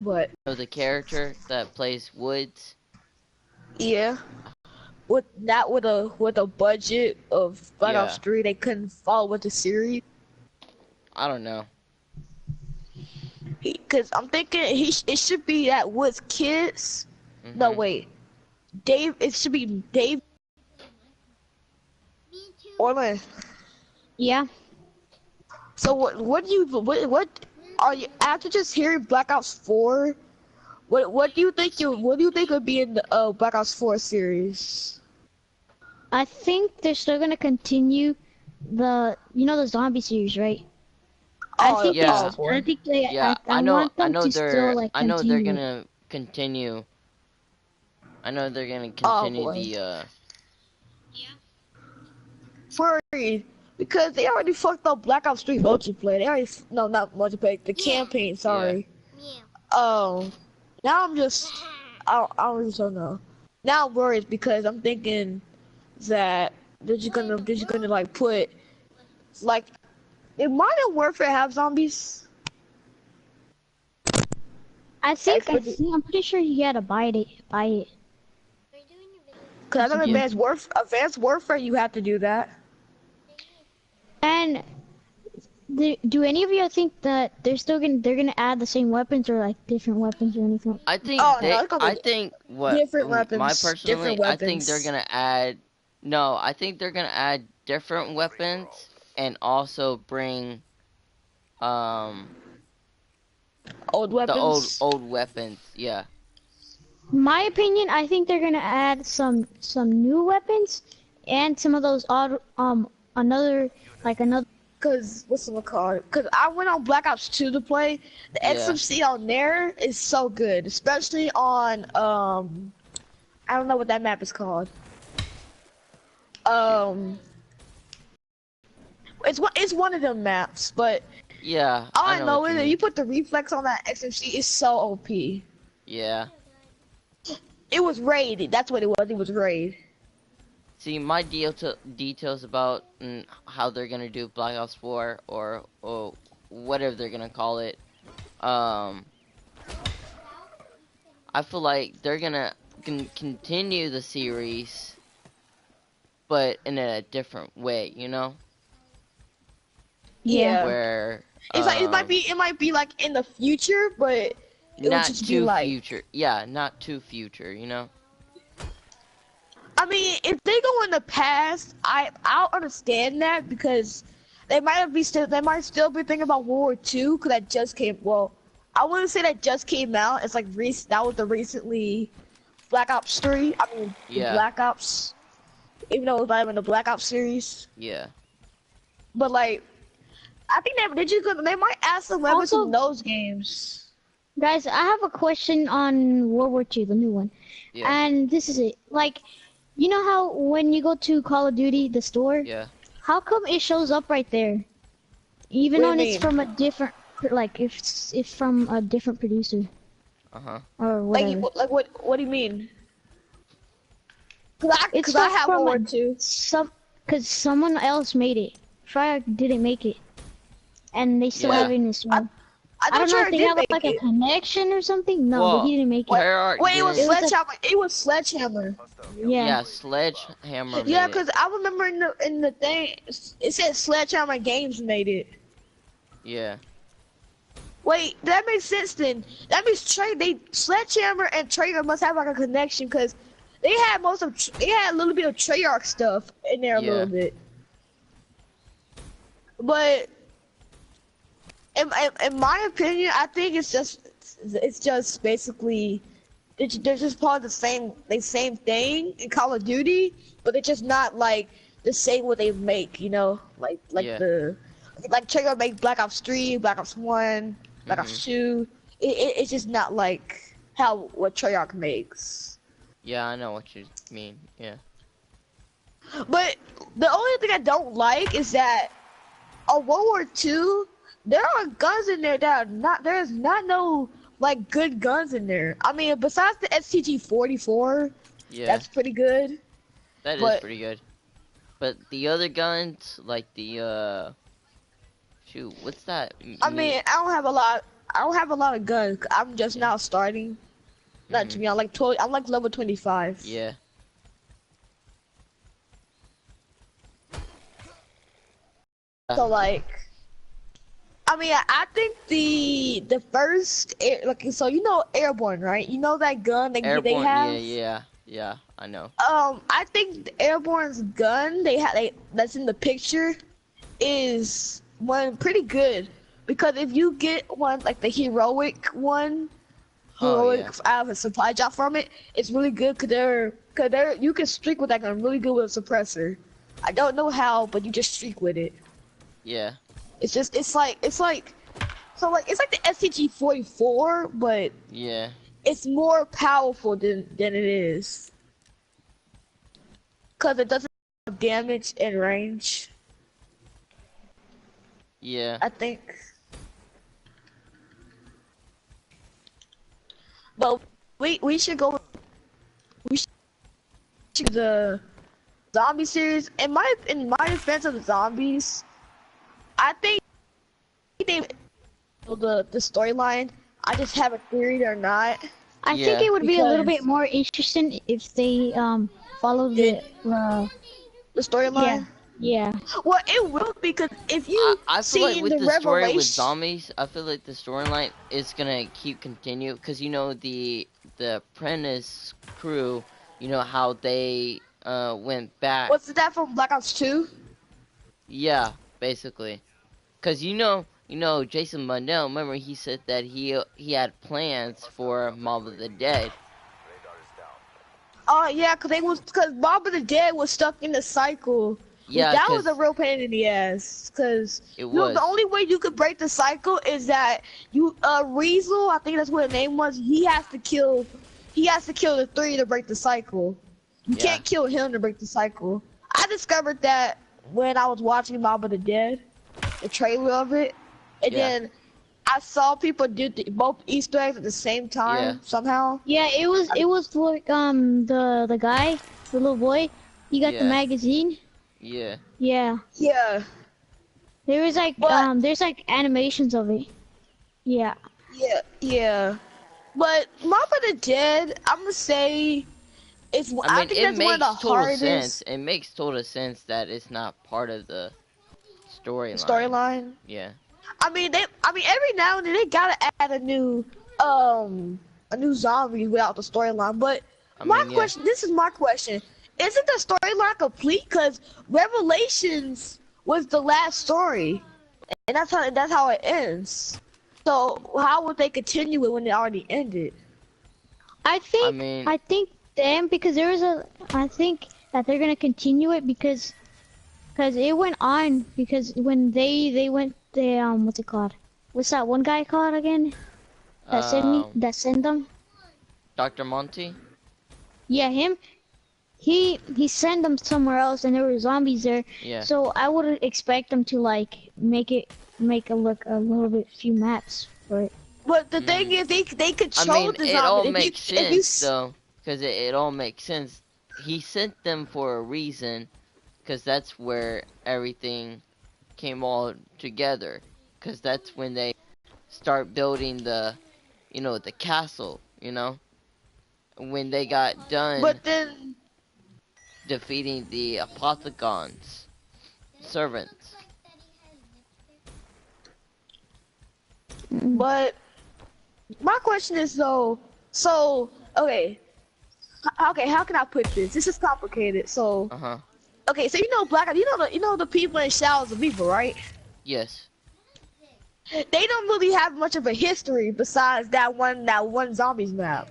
But know the character that plays Woods. yeah, with a budget of Black Ops Yeah, 3, they couldn't follow with the series. I don't know. Cause I'm thinking it should be that Woods kids. No Mhm. wait, Dave. It should be Dave Orland. Yeah. So what do you what are you after just hearing Black Ops 4? What do you think would be in the Black Ops 4 series? I think they're still gonna continue the zombie series, right? I Oh, think they, Yeah, boy. I think they, yeah. I want I them know to still like I know they're continue it. gonna continue. I know they're gonna Oh continue boy. the. Worried because they already fucked up Black Ops 3 multiplayer. They already no, not multiplayer, the campaign. Yeah. Sorry. Now I'm just I just don't know. Now I'm worried because I'm thinking that they're just gonna like put like did Modern Warfare have zombies? I'm pretty sure you gotta buy it. Buy it. Cause I know Yeah. Advanced Warfare you have to do that. And do any of you think that they're gonna add the same weapons or like different weapons or anything? I think Oh they. no, it's gonna I be think what different my weapons. Different personally. I think they're weapons. gonna add. No, I think they're gonna add different weapons and also bring um Old the weapons. old weapons. Yeah. My opinion, I think they're gonna add some new weapons and some of those odd another. Cause what's it called? Cause I went on Black Ops 2 to play. The Yeah. XMC on there is so good, especially on I don't know what that map is called. Um, it's one of them maps, but Yeah. all I I know know what you is that mean. you put the reflex on that XMC, it's so OP. Yeah. It was raid. That's what it was. It was raid. See, my details about how they're gonna do Black Ops 4 or whatever they're gonna call it. Um, I feel like they're gonna continue the series, but in a different way. You know, Yeah. Yeah. where It's like it might be like in the future, but it would not just be too like. future. Yeah, not too future. You know. I mean, if they go in the past, I'll understand that because they might still be thinking about World War II because that just came. Well, I wouldn't say that just came out. It's like that was the recently Black Ops 3. I mean, the Yeah. Black Ops, even though it was not even the Black Ops series. Yeah. But like, I think they might add some weapons Also, from those games. guys, I have a question on World War II, the new one, Yeah. and this is it. Like, you know how when you go to Call of Duty, the store, Yeah. how come it shows up right there, even What do though you it's mean? from a different, like, if it's from a different producer Uh-huh. or Like, whatever? what do you mean? It's Cause I have from World War II. cause someone else made it. Treyarch didn't make it, and they still Yeah. have it in this I, one. I I know don't know if Trevor they did have make like a it. connection or something. No, but Well, he didn't make it. Wait, Treyarch wait, it was didn't. It was a, Sledgehammer. It was Sledgehammer. yeah. Yeah, Sledgehammer Yeah, made it. cause I remember in the thing it said Sledgehammer Games made it. Yeah. Wait, that makes sense then. That means Sledgehammer and Treyarch must have like a connection because they had they had a little bit of Treyarch stuff in there a Yeah. little bit. But in my opinion, I think it's just basically they're just part of the same thing in Call of Duty, but they're just not like the same what they make, you know, like Yeah. Trigger make Black Ops 3, Black Ops 1, Black Mhm. Ops 2. It's just not like what Treyarch makes. Yeah, I know what you mean. Yeah. But the only thing I don't like is that on World War II, there are guns in there that are not. There's not no like good guns in there. I mean, besides the STG-44, Yeah. that's pretty good. That is But pretty good. But the other guns, like the shoot, what's that? I mean, I don't have a lot. I don't have a lot of guns. I'm just now starting. Not to me. I'm like 12. I'm like level 25. Yeah. So like, I mean, I think the first like, so you know airborne, right? You know that gun they Airborne. have. Yeah. I know. I think the airborne's gun that's in the picture is one pretty good, because if you get one like the heroic one, Oh heroic yeah. I have a supply drop from it, it's really good because they're you can streak with that gun really good with a suppressor. I don't know how, but you just streak with it. Yeah. It's like it's like the STG-44, but Yeah. it's more powerful than it is, because it doesn't have damage and range. Yeah. I think. But we should go. We should the zombie series. In my defense of the zombies, I think they the storyline. I just have a theory or not. I think Yeah. it would be a little bit Because more interesting if they follow Did- the The storyline. yeah. Well, it will, because if I, you I feel like see with the the story with revelation. zombies, I feel like the storyline is gonna keep continue, because you know the apprentice crew, you know how they went back. What's that from Black Ops 2? Yeah, basically, because you know Jason Mundell. Remember he said that he had plans for Mob of the Dead. Oh yeah, because Bob of the Dead was stuck in the cycle. Yeah, That was a 'cause real pain in the ass. Because it you know, was. the only way you could break the cycle is that Riesel, I think that's what his name was. He has to kill the three to break the cycle. You Yeah. can't kill him to break the cycle. I discovered that when I was watching Mob of the Dead, the trailer of it, and Yeah. then I saw people do both Easter eggs at the same time Yeah. somehow. Yeah, it was like the guy, the little boy, he got the Yeah. magazine. Yeah. Yeah. Yeah, There was like But- there's like animations of it. Yeah. yeah. But Mob of the Dead, I'm gonna say, I mean, think it that's one makes of the total hardest sense. It makes total sense that it's not part of the storyline. storyline. Yeah. I mean, every now and then they gotta add a new zombie without the storyline. But I my mean, yeah. question, this is my question: isn't the storyline complete? Because Revelations was the last story, and that's how it ends. So how would they continue it when it already ended? I think mean- I think them because I think that they're gonna continue it because it went on because when they went what's it called? What's that one guy called again? That sent them? Dr. Monty? Yeah, him. He sent them somewhere else and there were zombies there. Yeah. So I would expect them to like make a little bit few maps for it. But the thing is, they I control mean, the it all zombies. makes sense, though. Because it all makes sense. He sent them for a reason. Because that's where everything came all together. Because that's when they start building the castle, When they got done But then, defeating the Apothegons servants. but my question is though. So okay, how can I put this? This is complicated. So Uh-huh. okay, so you know the people in Shadows of Evil, right? Yes. They don't really have much of a history besides that one zombies map.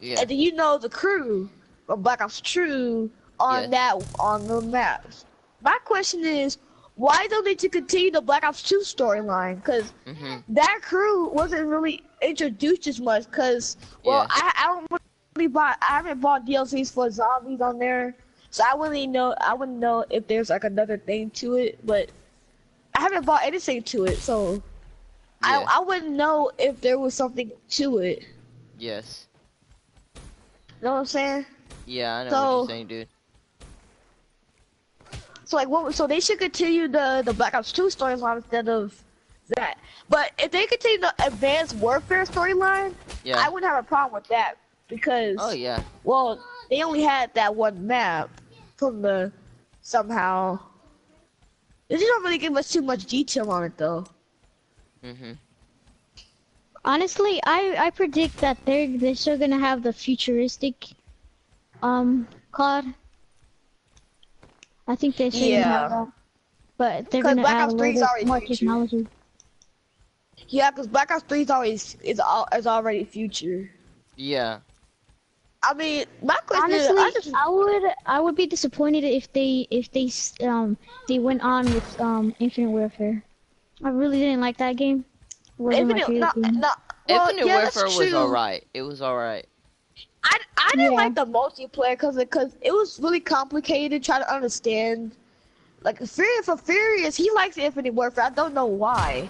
Yeah. And then you know the crew of Black Ops True on the maps. My question is, why don't they continue the Black Ops 2 storyline? Because that crew wasn't really introduced as much. Because I don't really I haven't bought DLCs for zombies on there, so I wouldn't know if there's like another thing to it. But I haven't bought anything to it, so I wouldn't know if there was something to it. Yes. You know what I'm saying? Yeah, I know what So- you're saying, dude. So like, so they should continue the Black Ops 2 storyline instead of that. But if they continue the Advanced Warfare storyline, Yeah. I wouldn't have a problem with that because, Oh yeah. well, they only had that one map from the somehow. They just don't really give us too much detail on it though. Mhm. Honestly, I predict that they're still gonna have the futuristic COD. I think they're still gonna have Yeah, that, but they're because gonna Black add a Ops 3 little is bit already more future. technology. Yeah, because Black Ops 3 is already future. Yeah. I mean, my question is, Honestly, I would be disappointed if they went on with Infinite Warfare. I really didn't like that game. It wasn't my Infinite, no, favorite game. no. Well, Infinite yeah, Warfare that's was true. alright. It was alright. I didn't Yeah. like the multiplayer because it was really complicated trying to understand. Like Furious, he likes Infinite Warfare. I don't know why.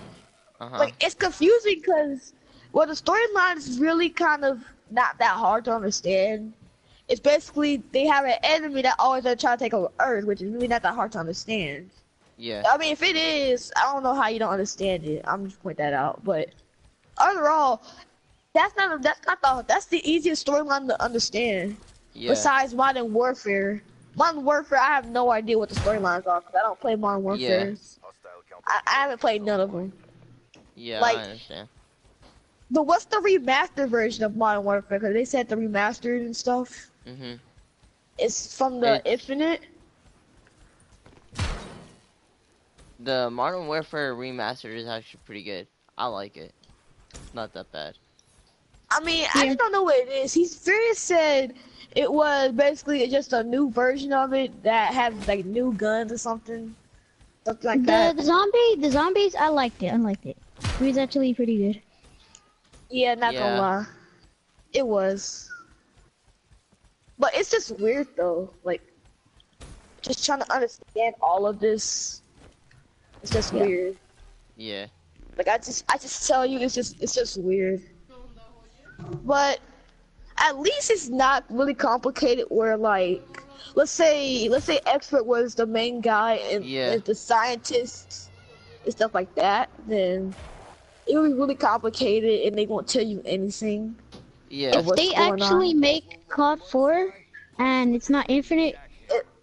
Uh-huh. Like it's confusing because well, the storyline is really kind of not that hard to understand. It's basically they have an enemy that always trying to take over Earth, which is really not that hard to understand. Yeah. I mean, if it is, I don't know how you don't understand it. I'm just point that out. But overall, that's the easiest storyline to understand. Yeah. Besides Modern Warfare. Modern Warfare, I have no idea what the storylines are because I don't play Modern Warfare. I haven't played none of them. Yeah, Like, I understand. but what's the remastered version of Modern Warfare? Because they said the remastered and stuff. Mhm. It's from the Infinite. The Modern Warfare remastered is actually pretty good. I like it. Not that bad. I mean, I just don't know what it is. Furious said it was basically just a new version of it that has like new guns or something like that. The zombies, I liked it. It was actually pretty good. Yeah, not gonna lie, it was. But it's just weird though. Like, just trying to understand all of this. It's just weird. Yeah. Like I just tell you, it's just weird. But at least it's not really complicated. Where like, let's say Expert was the main guy and the scientists and stuff like that. Then it would be really complicated, and they won't tell you anything. Yeah. If they actually make COD 4 and it's not infinite,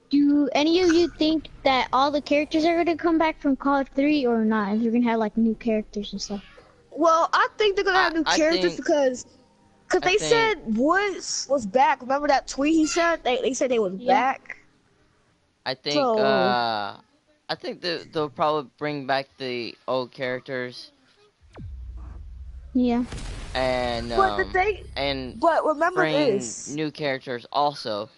do any of you think that all the characters are gonna come back from COD 3 or not? If you're gonna have like new characters and stuff. Well, I think they're gonna have new characters because they said Woods was back. Remember that tweet he said? They said they was back. I think they'll probably bring back the old characters. Yeah. And but remember bring this. new characters also.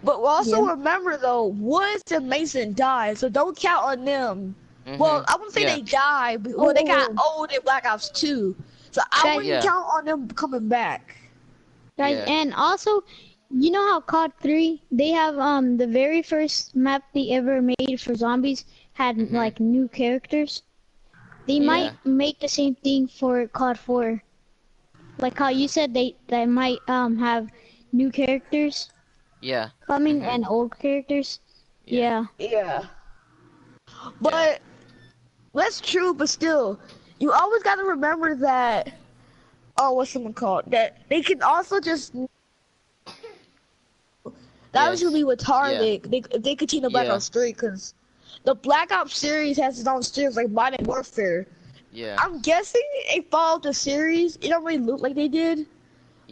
But also remember though, Woods and Mason died, so don't count on them. Well, I wouldn't say they died, but well, they got old in Black Ops 2. So I wouldn't count on them coming back. Guys, and also, you know how COD 3, they have the very first map they ever made for zombies had like new characters. They might make the same thing for COD 4. Like how you said they might have new characters. Yeah. Coming and old characters. Yeah. But that's true, but still, you always gotta remember that. Oh, what's someone called? That they can also just. That was really retarded. They continue Black Ops 3 because the Black Ops series has its own series like Modern Warfare. Yeah. I'm guessing they followed the series. It don't really look like they did,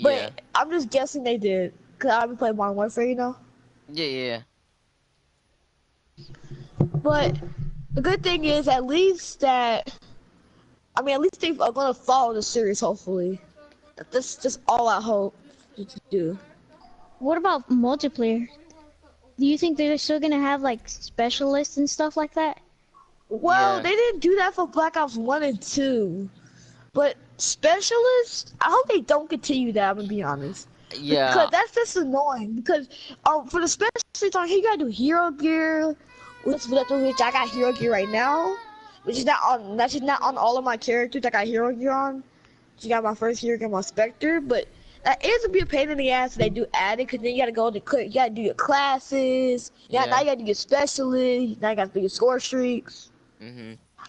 but I'm just guessing they did because I've been playing Modern Warfare, you know. Yeah. But the good thing is at least they are gonna follow the series. Hopefully, that's just all I hope to do. What about multiplayer? Do you think they're still gonna have like specialists and stuff like that? Well, they didn't do that for Black Ops 1 and 2. But specialists, I hope they don't continue that, I'm gonna be honest. Yeah. Because that's just annoying. Because for the specialists, on here you gotta do hero gear, which I got hero gear right now. That's just not on all of my characters I got hero gear on. You got my first hero gear, my Spectre, but that is a bit of pain in the ass if they do add it, because then you gotta do your classes, now you gotta do your specialists, now you gotta do your score streaks.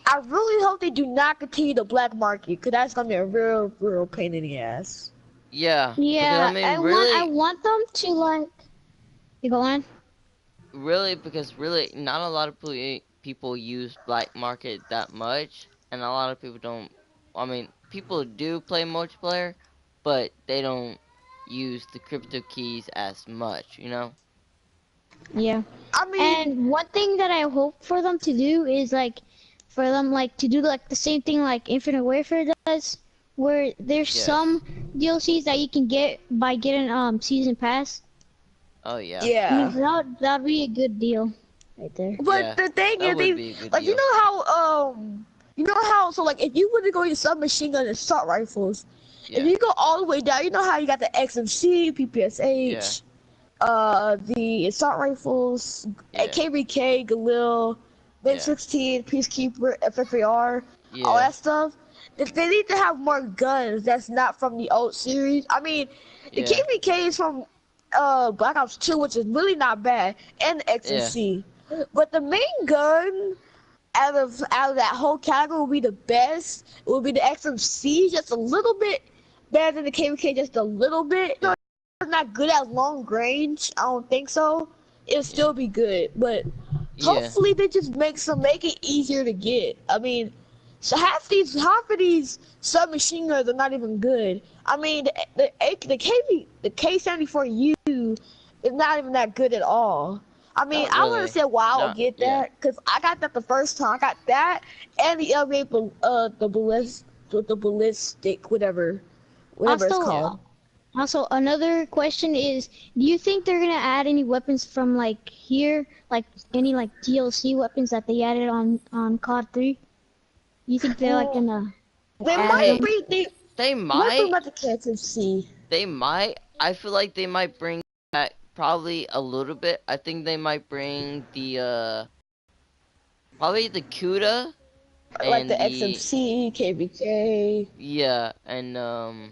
I really hope they do not continue the black market, cause that's gonna be a real pain in the ass. Yeah, because I Yeah, mean, I really, want them to like. You go on. because really, not a lot of people use black market that much, and a lot of people don't. I mean, people do play multiplayer, but they don't use the crypto keys as much. You know? Yeah. I mean, And one thing that I hope for them to do is like for them like to do like the same thing like Infinite Warfare does, where there's Yes. some DLCs that you can get by getting season pass. Oh yeah. I mean yeah. that'd be a good deal right there. But Yeah. the thing That is, would they be a good like deal. you know how so like if you were to go to submachine gun and assault rifles, if Yeah. you go all the way down, you know how you got the XMC, Yeah. PPSH, the assault rifles, Yeah. KVK, Galil, Bin Yeah. 16, Peacekeeper, FFAR, all Yeah. that stuff. They need to have more guns that's not from the old series. I mean, the Yeah. KVK is from Black Ops 2, which is really not bad, and the Yeah. XMC. But the main gun out of that whole category will be the best. It will be the XMC, just a little bit better than the KVK, just a little bit. No, it's not good at long range. I don't think so. It'll Yeah. still be good, but Yeah. hopefully they just make it easier to get. I mean, so half of these submachine guns are not even good. I mean, the K74U is not even that good at all. I mean, Not I want to really. say why I would Not. get Yeah. that because I got that the first time. I got that and the the ballistic, whatever it's Yeah. called. Also another question is, do you think they're gonna add any weapons from like here, like any like DLC weapons that they added on COD 3? You think they're like Well, gonna they add might I. them? bring They they might bring might. back the KFC. They might. I feel like they might bring back probably a little bit. I think they might bring the probably the CUDA Like and the the XMC, KVK. yeah and One